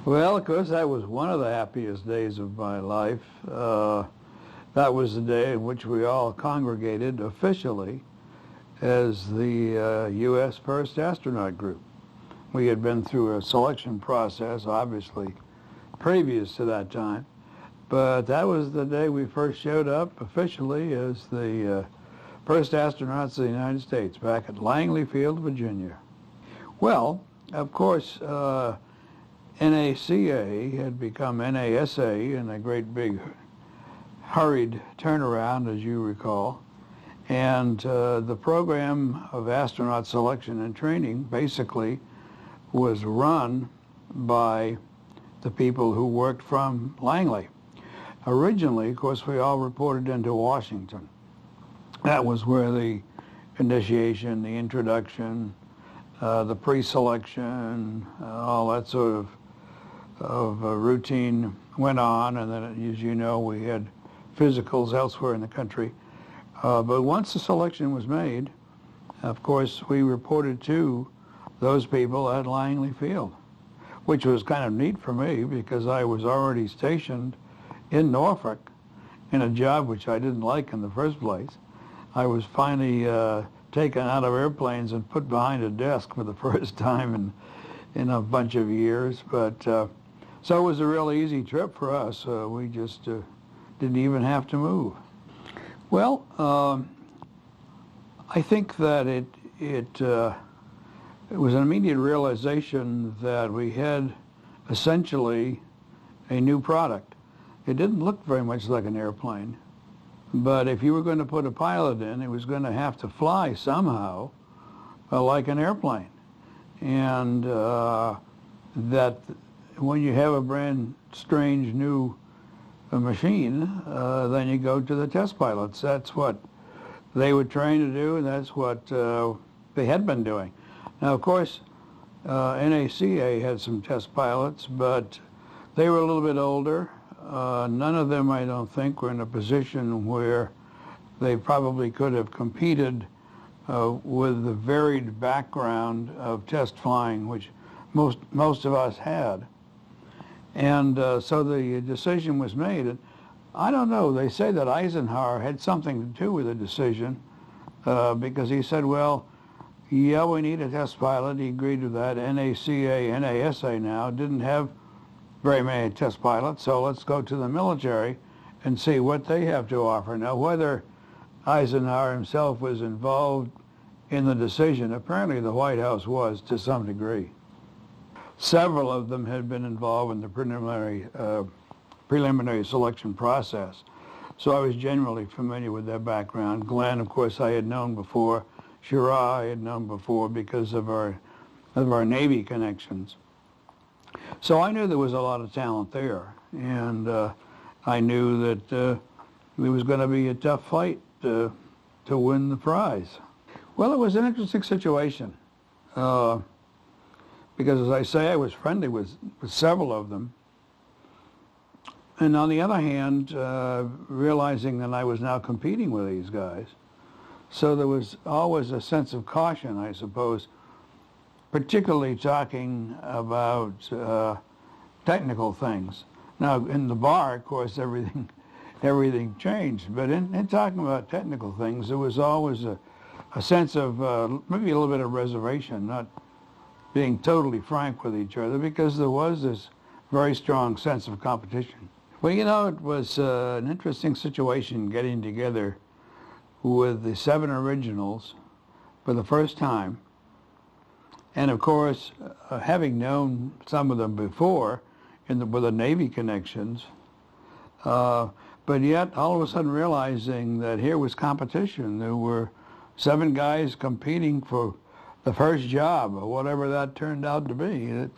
Well, of course, that was one of the happiest days of my life. That was the day in which we all congregated officially as the U.S. first astronaut group. We had been through a selection process, obviously, previous to that time, but that was the day we first showed up officially as the first astronauts of the United States back at Langley Field, Virginia. Well, of course, NACA had become NASA in a great big hurried turnaround, as you recall. And the program of astronaut selection and training basically was run by the people who worked from Langley. Originally, of course, we all reported into Washington. That was where the initiation, the introduction, the pre-selection, all that sort of routine went on, and then, as you know, we had physicals elsewhere in the country. But once the selection was made, of course, we reported to those people at Langley Field, which was kind of neat for me because I was already stationed in Norfolk in a job which I didn't like in the first place. I was finally taken out of airplanes and put behind a desk for the first time in a bunch of years. But so it was a real easy trip for us. We just didn't even have to move. Well, I think that it was an immediate realization that we had essentially a new product. It didn't look very much like an airplane, but if you were going to put a pilot in, it was going to have to fly somehow like an airplane. And that when you have a brand strange new machine, then you go to the test pilots. That's what they were trained to do, and that's what they had been doing. Now, of course, NACA had some test pilots, but they were a little bit older. None of them, I don't think, were in a position where they probably could have competed with the varied background of test flying, which most of us had. And so the decision was made. And I don't know, they say that Eisenhower had something to do with the decision because he said, well, yeah, we need a test pilot. He agreed with that. NACA, NASA now didn't have very many test pilots, so let's go to the military and see what they have to offer. Now, whether Eisenhower himself was involved in the decision, apparently the White House was to some degree. Several of them had been involved in the preliminary selection process, so I was generally familiar with their background. Glenn, of course, I had known before. Schirra I had known before because of our Navy connections. So I knew there was a lot of talent there, and I knew that it was going to be a tough fight to win the prize. Well, it was an interesting situation because, as I say, I was friendly with several of them. And on the other hand, realizing that I was now competing with these guys, so there was always a sense of caution, I suppose, particularly talking about technical things. Now, in the bar, of course, everything changed, but in talking about technical things, there was always a sense of maybe a little bit of reservation, not being totally frank with each other, because there was this very strong sense of competition. Well, you know, it was an interesting situation getting together with the 7 originals for the first time. And of course, having known some of them before with the Navy connections, but yet all of a sudden realizing that here was competition. There were 7 guys competing for the first job, or whatever that turned out to be.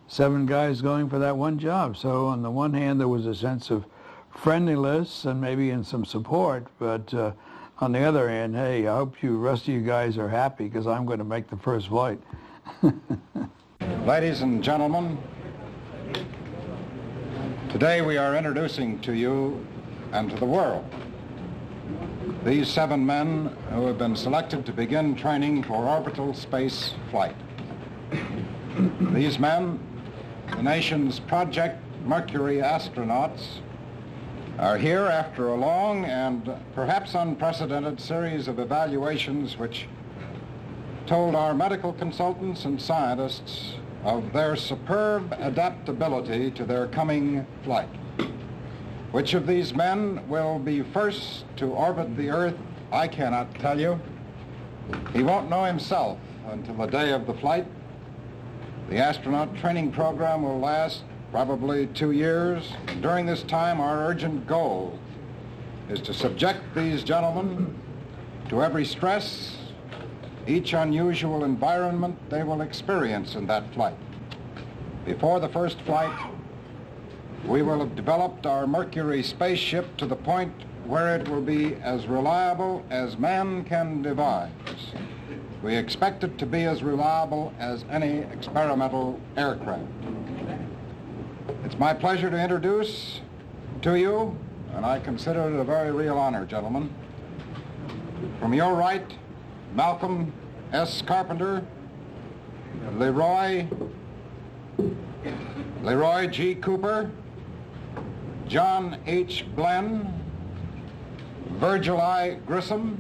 7 guys going for that one job. So on the one hand, there was a sense of friendliness and maybe in some support, but on the other hand, hey, I hope the rest of you guys are happy because I'm going to make the first flight. Ladies and gentlemen, today we are introducing to you and to the world these 7 men who have been selected to begin training for orbital space flight. These men the nation's Project Mercury astronauts are here after a long and perhaps unprecedented series of evaluations which told our medical consultants and scientists of their superb adaptability to their coming flight. Which of these men will be first to orbit the Earth, I cannot tell you. He won't know himself until the day of the flight. The astronaut training program will last probably 2 years. And during this time, our urgent goal is to subject these gentlemen to every stress, each unusual environment they will experience in that flight. Before the first flight, we will have developed our Mercury spaceship to the point where it will be as reliable as man can devise. We expect it to be as reliable as any experimental aircraft. It's my pleasure to introduce to you, and I consider it a very real honor, gentlemen. From your right, Malcolm S. Carpenter, Leroy G. Cooper, John H. Glenn, Virgil I. Grissom,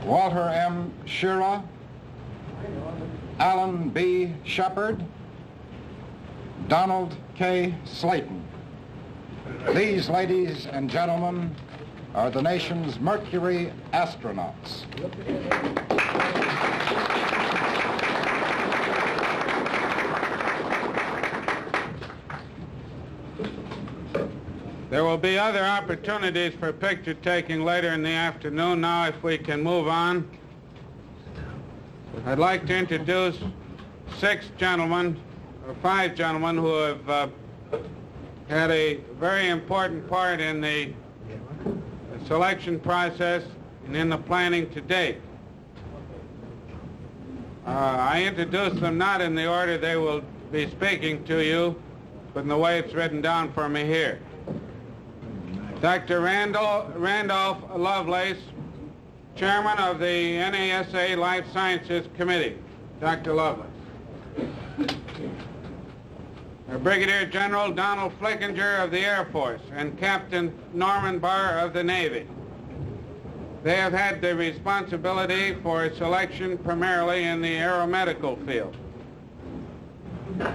Walter M. Schirra, Alan B. Shepard, Donald K. Slayton. These, ladies and gentlemen, are the nation's Mercury astronauts. There will be other opportunities for picture taking later in the afternoon. Now, if we can move on, I'd like to introduce 5 gentlemen who have had a very important part in the selection process and in the planning to date. I introduce them not in the order they will be speaking to you, but in the way it's written down for me here. Dr. Randolph Lovelace, Chairman of the NASA Life Sciences Committee. Dr. Lovelace. Brigadier General Donald Flickinger of the Air Force and Captain Norman Barr of the Navy. They have had the responsibility for selection primarily in the aeromedical field.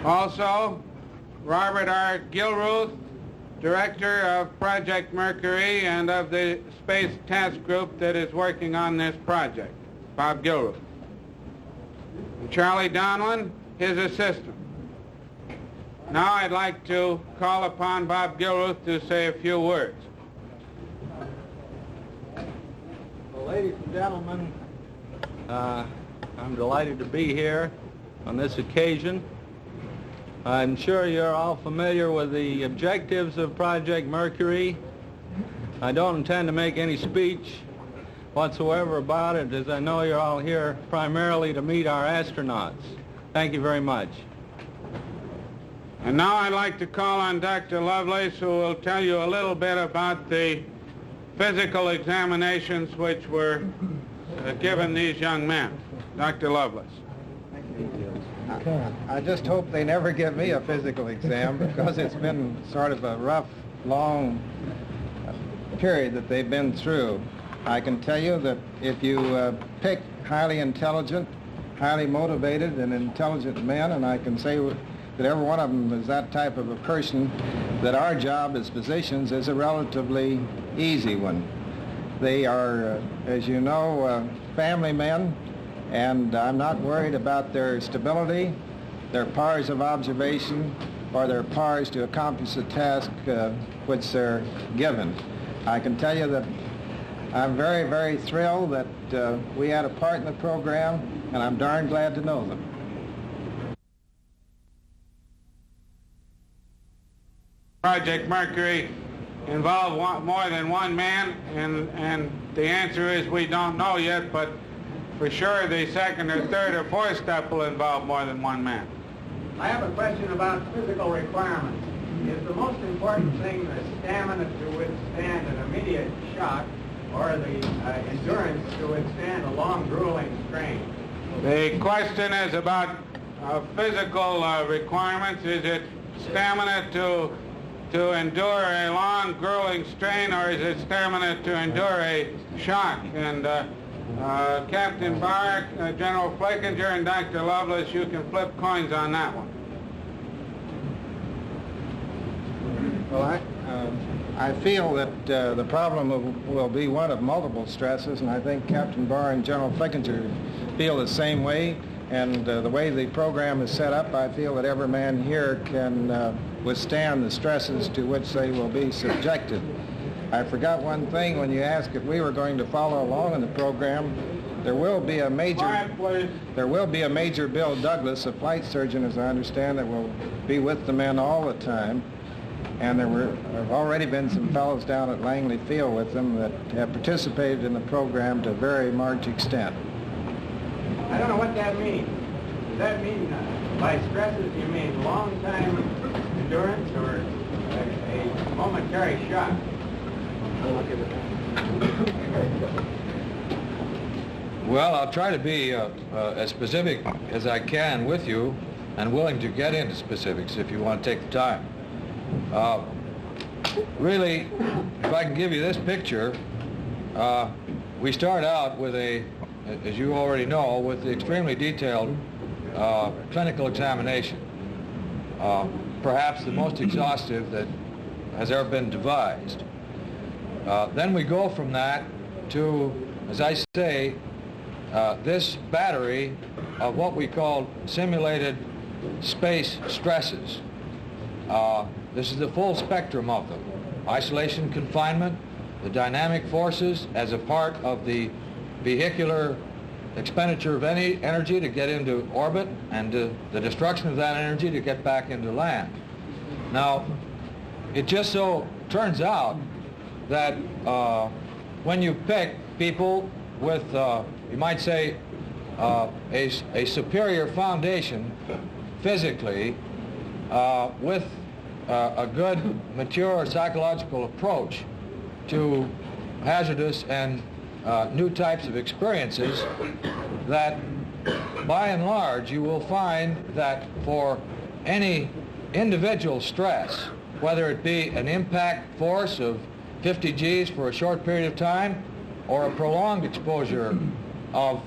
Also, Robert R. Gilruth, Director of Project Mercury and of the Space Task Group that is working on this project, Bob Gilruth. And Charlie Donlin, his assistant. Now I'd like to call upon Bob Gilruth to say a few words. Well, ladies and gentlemen, I'm delighted to be here on this occasion. I'm sure you're all familiar with the objectives of Project Mercury. I don't intend to make any speech whatsoever about it, as I know you're all here primarily to meet our astronauts. Thank you very much. And now I'd like to call on Dr. Lovelace, who will tell you a little bit about the physical examinations which were given these young men. Dr. Lovelace. I just hope they never give me a physical exam, because it's been sort of a rough, long period that they've been through. I can tell you that if you pick highly intelligent, highly motivated and intelligent men, and I can say that every one of them is that type of a person, that our job as physicians is a relatively easy one. They are, as you know, family men, and I'm not worried about their stability, their powers of observation, or their powers to accomplish the task which they're given. I can tell you that I'm very, very thrilled that we had a part in the program, and I'm darn glad to know them. Project Mercury involved more than one man, and the answer is we don't know yet, but for sure the second or third or fourth step will involve more than one man. I have a question about physical requirements. Is the most important thing the stamina to withstand an immediate shock, or the endurance to withstand a long, grueling strain? The question is about physical requirements. Is it stamina to endure a long, grueling strain, or is it stamina to endure a shock? And Captain Barr, General Flickinger, and Dr. Lovelace, you can flip coins on that one. Well, I feel that the problem will be one of multiple stresses, and I think Captain Barr and General Flickinger feel the same way. And the way the program is set up, I feel that every man here can withstand the stresses to which they will be subjected. I forgot one thing when you asked if we were going to follow along in the program. There will be a major Bill Douglas, a flight surgeon, as I understand, that will be with the men all the time. And there have already been some fellows down at Langley Field with them that have participated in the program to a very large extent. I don't know what that means. Does that mean by stresses you mean long time endurance or a momentary shock? Well, I'll try to be as specific as I can with you, and willing to get into specifics if you want to take the time. Really, if I can give you this picture, we start out with as you already know, with the extremely detailed clinical examination, perhaps the most exhaustive that has ever been devised. Then we go from that to, as I say, this battery of what we call simulated space stresses. This is the full spectrum of them. Isolation, confinement, the dynamic forces as a part of the vehicular expenditure of any energy to get into orbit, and the destruction of that energy to get back into land. Now, it just so turns out that when you pick people with, you might say, a superior foundation physically, with a good, mature psychological approach to hazardous and new types of experiences, that by and large you will find that for any individual stress, whether it be an impact force of 50 Gs for a short period of time, or a prolonged exposure of,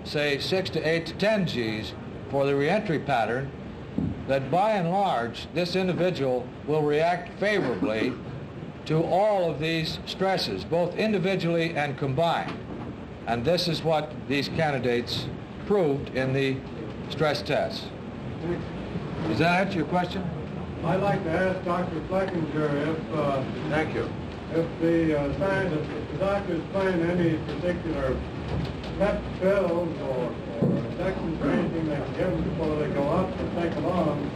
say, 6 to 8 to 10 Gs for the reentry pattern, that by and large this individual will react favorably to all of these stresses, both individually and combined. And this is what these candidates proved in the stress tests. Does that answer your question? I'd like to ask Dr. Flickinger if... Thank you. If the scientists, if the doctors find any particular pep pills or injections or anything they can give them before they go up to take them on,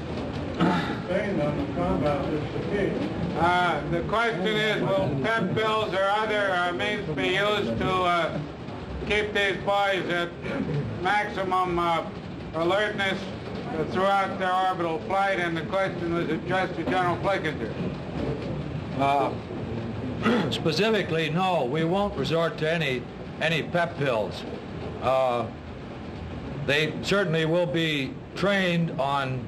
sustain them and combat this fatigue. The question is, will pep pills or other means be used to keep these boys at maximum alertness throughout their orbital flight? And the question was addressed to General Flickinger. Specifically, no, we won't resort to any pep pills. They certainly will be trained on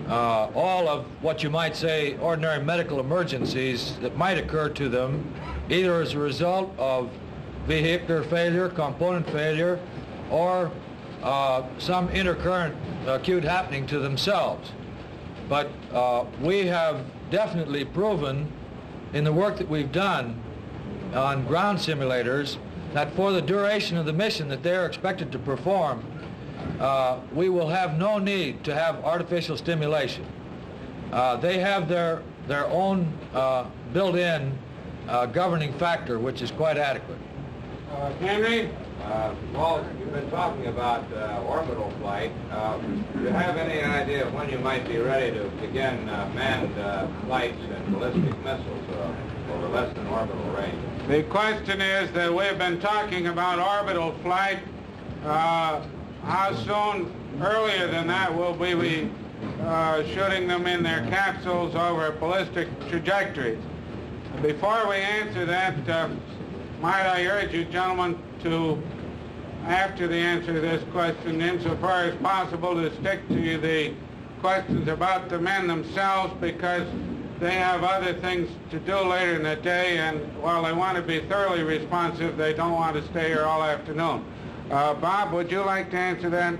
all of what you might say ordinary medical emergencies that might occur to them, either as a result of vehicular failure, component failure, or some intercurrent acute happening to themselves. But we have definitely proven in the work that we've done on ground simulators that for the duration of the mission that they're expected to perform, we will have no need to have artificial stimulation. They have their own built-in governing factor, which is quite adequate. Henry? Well, you've been talking about orbital flight. Do you have any idea of when you might be ready to begin manned flights and ballistic missiles over less than orbital range? The question is that we've been talking about orbital flight. How soon earlier than that will we be shooting them in their capsules over ballistic trajectories? Before we answer that, might I urge you gentlemen to after the answer to this question, insofar as possible, to stick to the questions about the men themselves, because they have other things to do later in the day, and while they want to be thoroughly responsive, they don't want to stay here all afternoon. Bob, would you like to answer that?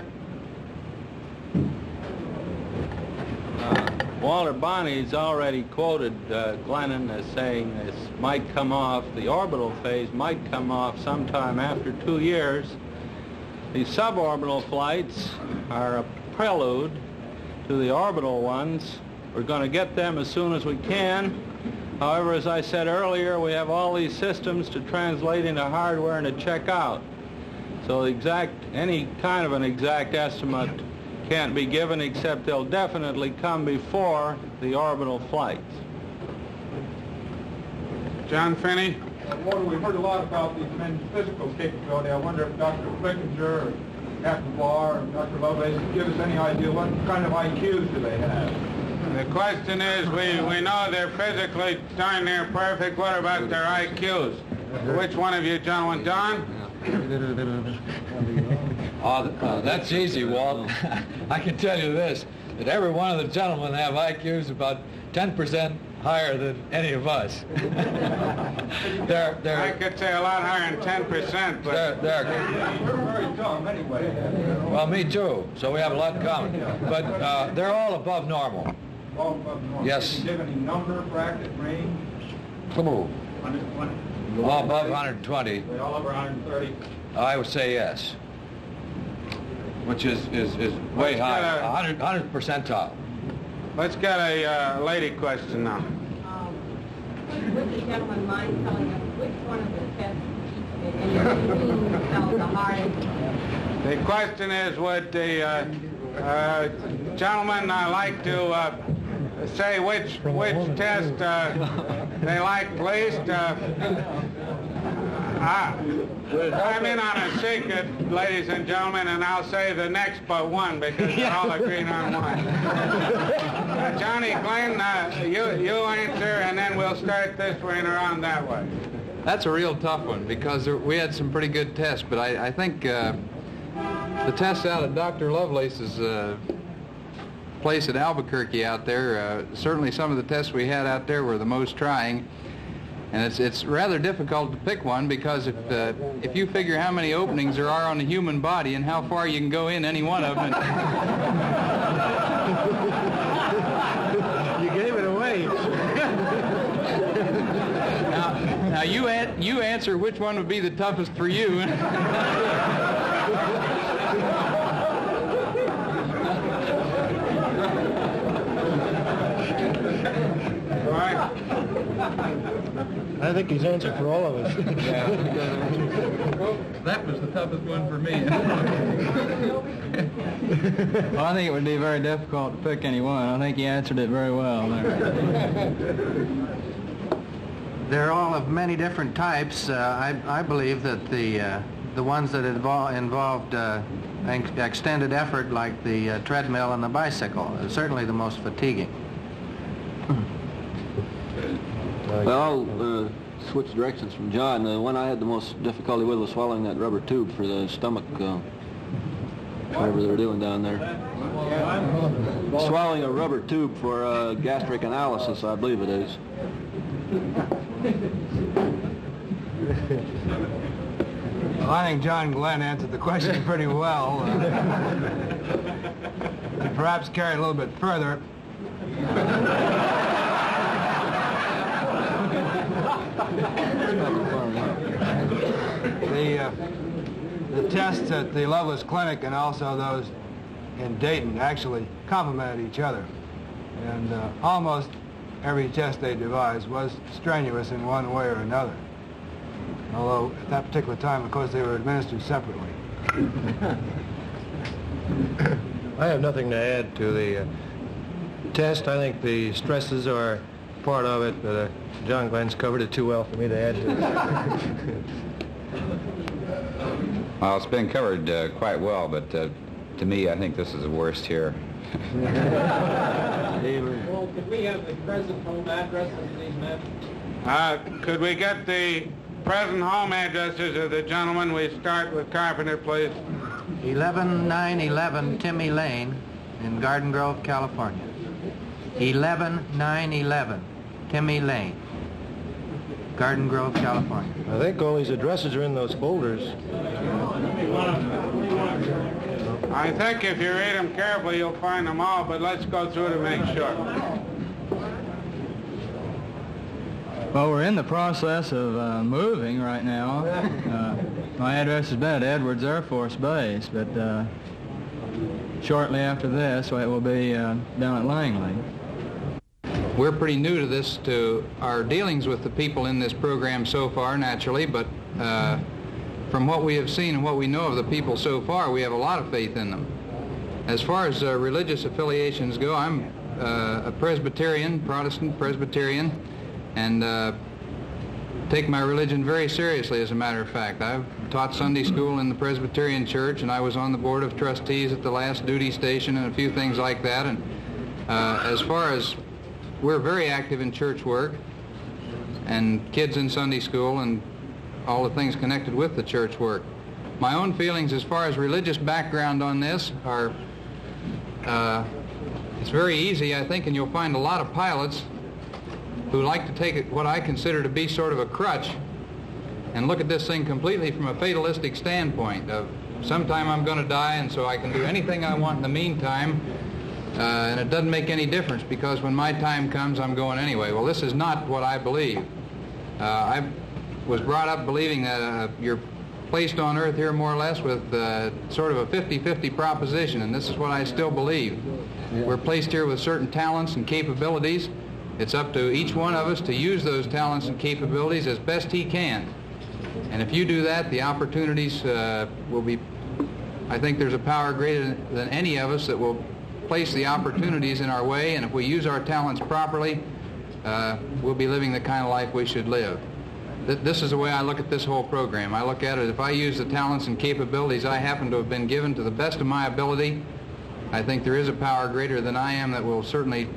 Walter Bonney's already quoted Glennon as saying this might come off, the orbital phase might come off sometime after 2 years. The suborbital flights are a prelude to the orbital ones. We're going to get them as soon as we can. However, as I said earlier, we have all these systems to translate into hardware and to check out. So any kind of an exact estimate can't be given, except they'll definitely come before the orbital flights. John Finney? Walter, we've heard a lot about these men's physical capability. I wonder if Dr. Flickinger or Captain Barr or Dr. Lovelace could give us any idea what kind of IQs do they have? The question is, we know they're physically darn near perfect. What about their IQs? Which one of you gentlemen? Don? That's easy, Walt. I can tell you this, that every one of the gentlemen have IQs about 10% higher than any of us. I could say a lot higher than 10%, but... You're very dumb anyway. Well, me too, so we have a lot in common. But they're all above normal. All above normal. Yes. Can you give any number, bracket, range? Come on. 120? All above 120. They all over 130? I would say yes. Which is way high, 100 percentile. Let's get a lady question now. Would the gentleman mind telling us which one of the tests in your team felt the hardest? The question is, would the gentleman like to say which test they liked least? I'm in on a secret, ladies and gentlemen, and I'll say the next but one, because they're all agreed on one. Johnny Glenn, you answer, and then we'll start this way and around that way. That's a real tough one, because we had some pretty good tests, but I think the tests out at Dr. Lovelace's place at Albuquerque out there, certainly some of the tests we had out there were the most trying. And it's rather difficult to pick one, because if you figure how many openings there are on the human body and how far you can go in any one of them. You gave it away. Now you answer which one would be the toughest for you. All right. I think he's answered for all of us. That was the toughest one for me. Well, I think it would be very difficult to pick any one. I think he answered it very well there. They're all of many different types. I believe that the ones that involved extended effort, like the treadmill and the bicycle, are certainly the most fatiguing. Well, I'll switch directions from John. The one I had the most difficulty with was swallowing that rubber tube for the stomach, whatever they're doing down there. Swallowing a rubber tube for gastric analysis, I believe it is. Well, I think John Glenn answered the question pretty well. To perhaps carry it a little bit further. The tests at the Lovelace Clinic and also those in Dayton actually complemented each other. And almost every test they devised was strenuous in one way or another. Although at that particular time, of course, they were administered separately. I have nothing to add to the test. I think the stresses are part of it, but John Glenn's covered it too well for me to add to it. Well, it's been covered quite well, but to me, I think this is the worst here. Well, could we have the present home addresses of these men? Could we get the present home addresses of the gentlemen. We start with Carpenter, please. 11911 Timmy Lane in Garden Grove, California. 11911 Timmy Lane, Garden Grove, California. I think all these addresses are in those folders. I think if you read them carefully, you'll find them all, but let's go through to make sure. Well, we're in the process of moving right now. My address has been at Edwards Air Force Base, but shortly after this, it will be down at Langley. We're pretty new to this, to our dealings with the people in this program so far, naturally, but from what we have seen and what we know of the people so far, we have a lot of faith in them. As far as religious affiliations go, I'm a Presbyterian, Protestant Presbyterian, and take my religion very seriously, as a matter of fact. I've taught Sunday school in the Presbyterian Church, and I was on the Board of Trustees at the last duty station and a few things like that. And as far as we're very active in church work and kids in Sunday school and all the things connected with the church work. My own feelings as far as religious background on this are, it's very easy, I think, and you'll find a lot of pilots who like to take it, what I consider to be sort of a crutch, and look at this thing completely from a fatalistic standpoint of sometime I'm going to die, and so I can do anything I want in the meantime, and it doesn't make any difference because when my time comes, I'm going anyway. Well, this is not what I believe. I was brought up believing that you're placed on earth here more or less with sort of a 50-50 proposition, and this is what I still believe. Yeah. We're placed here with certain talents and capabilities. It's up to each one of us to use those talents and capabilities as best he can. And if you do that, the opportunities will be, I think there's a power greater than any of us that will place the opportunities in our way, and if we use our talents properly, we'll be living the kind of life we should live. This is the way I look at this whole program. I look at it, if I use the talents and capabilities I happen to have been given to the best of my ability, I think there is a power greater than I am that will certainly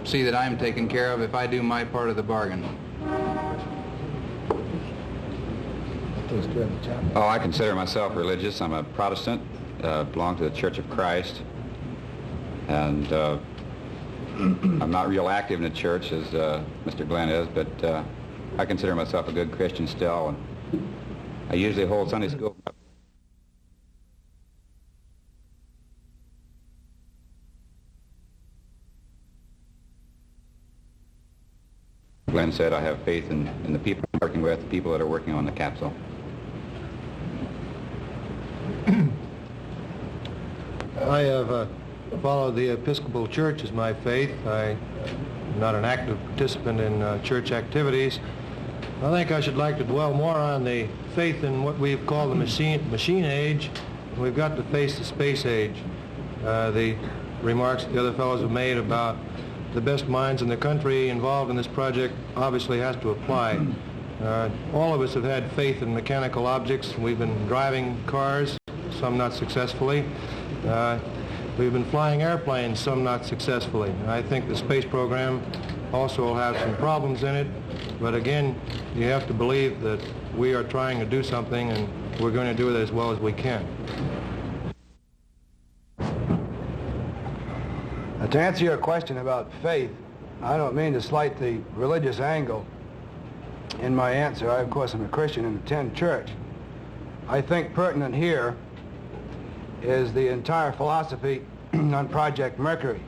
see that I am taken care of if I do my part of the bargain. Oh, I consider myself religious. I'm a Protestant, belong to the Church of Christ, and I'm not real active in the church as Mr. Glenn is, but I consider myself a good Christian still, and I usually hold Sunday school. Glenn said I have faith in the people I'm working with, the people that are working on the capsule. I have followed the Episcopal Church as my faith. I'm not an active participant in church activities. I think I should like to dwell more on the faith in what we've called the machine age. We've got to face the space age. The remarks the other fellows have made about the best minds in the country involved in this project obviously has to apply. All of us have had faith in mechanical objects. We've been driving cars, some not successfully. We've been flying airplanes, some not successfully. I think the space program also will have some problems in it, but again, you have to believe that we are trying to do something and we're going to do it as well as we can. To answer your question about faith, I don't mean to slight the religious angle in my answer. I, of course, am a Christian and attend church. I think pertinent here is the entire philosophy on Project Mercury,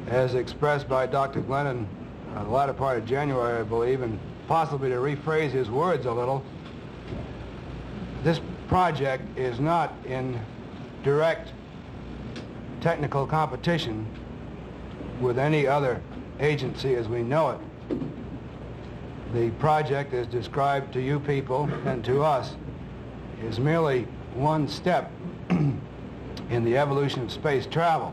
as expressed by Dr. Glennon the latter part of January, I believe, and possibly to rephrase his words a little. This project is not in direct technical competition with any other agency as we know it. The project, as described to you people and to us, is merely one step in the evolution of space travel.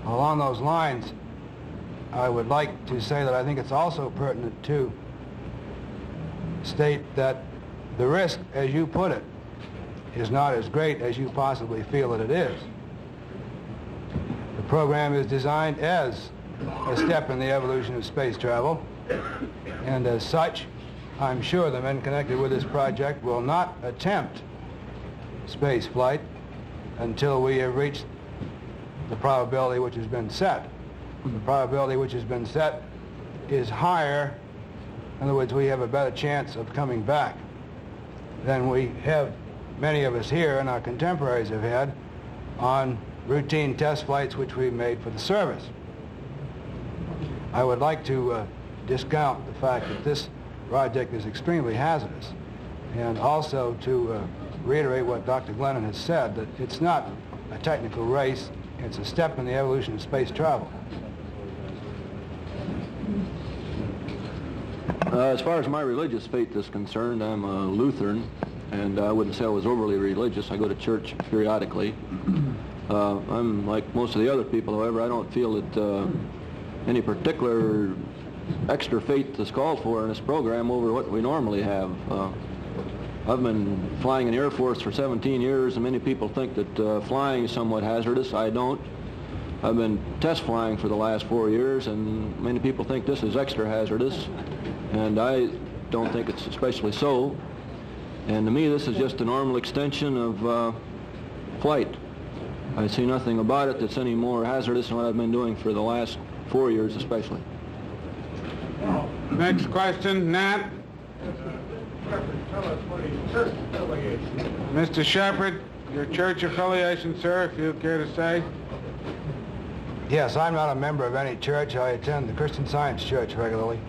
Along those lines, I would like to say that I think it's also pertinent to state that the risk, as you put it, is not as great as you possibly feel that it is. The program is designed as a step in the evolution of space travel, and as such, I'm sure the men connected with this project will not attempt space flight until we have reached the probability which has been set. The probability which has been set is higher. In other words, we have a better chance of coming back than we have, many of us here and our contemporaries have had, on routine test flights which we made for the service. I would like to discount the fact that this project is extremely hazardous, and also to reiterate what Dr. Glennon has said, that it's not a technical race, it's a step in the evolution of space travel. As far as my religious faith is concerned, I'm a Lutheran, and I wouldn't say I was overly religious. I go to church periodically. I'm like most of the other people, however, I don't feel that any particular extra faith is called for in this program over what we normally have. I've been flying in the Air Force for 17 years, and many people think that flying is somewhat hazardous. I don't. I've been test flying for the last 4 years, and many people think this is extra hazardous, and I don't think it's especially so. And to me, this is just a normal extension of flight. I see nothing about it that's any more hazardous than what I've been doing for the last 4 years especially. Next question, Nat. Mr. Shepard, your church affiliation, sir, if you care to say. Yes, I'm not a member of any church. I attend the Christian Science Church regularly.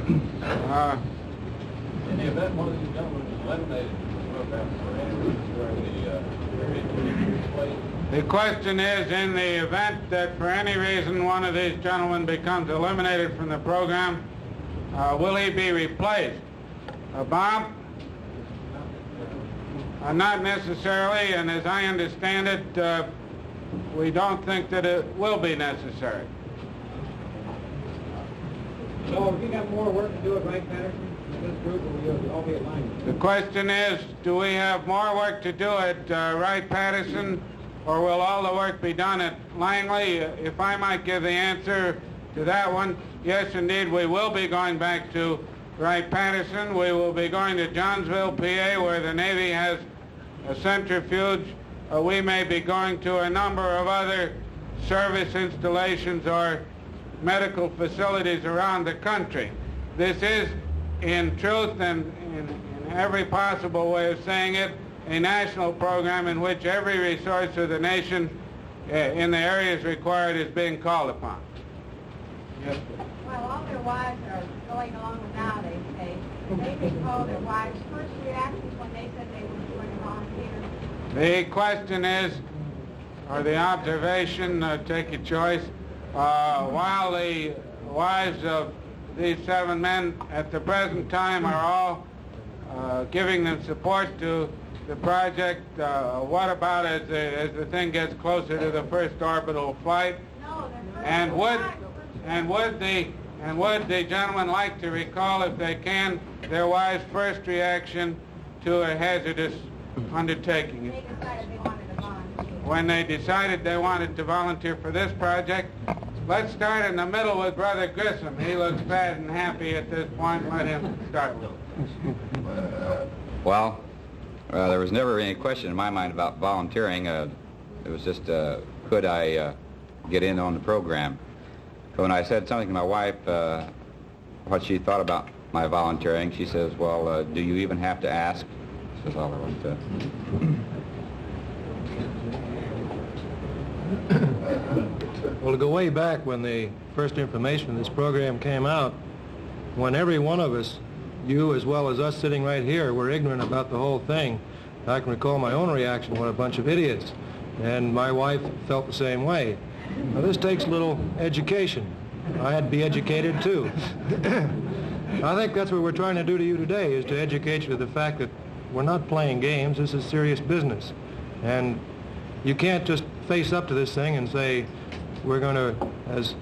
In the event one of these gentlemen is eliminated from the program for any reason during the period, the question is, in the event that for any reason one of these gentlemen becomes eliminated from the program, will he be replaced? Bob? Not necessarily, and as I understand it, we don't think that it will be necessary. So if you got more work to do at Wright Patterson, this group will all be aligned? The question is, do we have more work to do at Wright Patterson, or will all the work be done at Langley? If I might give the answer to that one, yes, indeed, we will be going back to Wright Patterson. We will be going to Johnsville, PA, where the Navy has a centrifuge. We may be going to a number of other service installations or medical facilities around the country. This is, in truth and in every possible way of saying it, a national program in which every resource of the nation in the areas required is being called upon. Yes. Well, all their wives are going along with now, they say. They recall their wives' first reactions when they said they were going to volunteer. The question is, or the observation, take your choice, while the wives of these 7 men at the present time are all giving them support to the project, what about as the thing gets closer to the first orbital flight? No, and would the gentlemen like to recall, if they can, their wives' first reaction to a hazardous undertaking? They decided they wanted to volunteer. When they decided they wanted to volunteer for this project? Let's start in the middle with Brother Grissom. He looks fat and happy at this point. Let him start. Well, there was never any question in my mind about volunteering. It was just, could I get in on the program? So when I said something to my wife, what she thought about my volunteering, she says, well, do you even have to ask? That's all I wanted to. Well, to go way back when the first information of this program came out, when every one of us, you as well as us sitting right here, were ignorant about the whole thing, I can recall my own reaction, what a bunch of idiots. And my wife felt the same way. Now, this takes a little education. I had to be educated, too. I think that's what we're trying to do to you today, is to educate you to the fact that we're not playing games. This is serious business. And you can't just face up to this thing and say, we're going to, as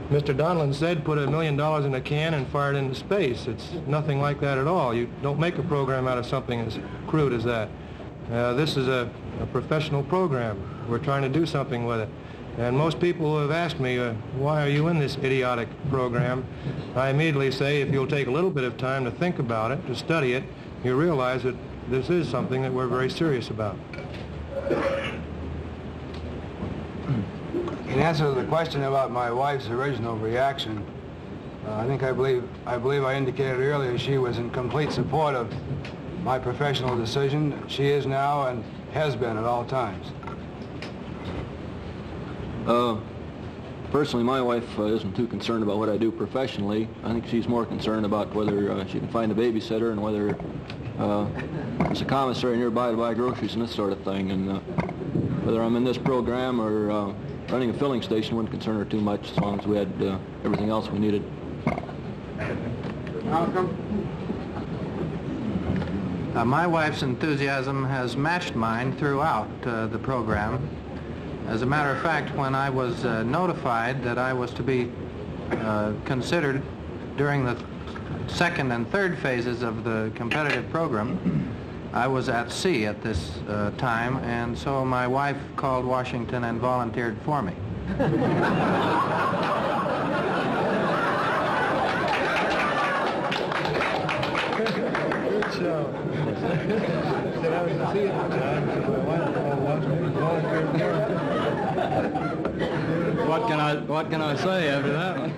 Mr. Donlan said, put $1 million in a can and fire it into space. It's nothing like that at all. You don't make a program out of something as crude as that. This is a professional program. We're trying to do something with it. And most people who have asked me, why are you in this idiotic program, I immediately say, if you'll take a little bit of time to think about it, to study it, you realize that this is something that we're very serious about. In answer to the question about my wife's original reaction, I believe I indicated earlier she was in complete support of my professional decision. She is now and has been at all times. Personally, my wife isn't too concerned about what I do professionally. I think she's more concerned about whether she can find a babysitter and whether there's a commissary nearby to buy groceries and this sort of thing. And whether I'm in this program or running a filling station wouldn't concern her too much as long as we had everything else we needed. Malcolm? My wife's enthusiasm has matched mine throughout the program. As a matter of fact, when I was notified that I was to be considered during the second and third phases of the competitive program, I was at sea at this time, and so my wife called Washington and volunteered for me. Good show. Said I was at sea at the time, so my wife called Washington and volunteered for me. What can I say after that one?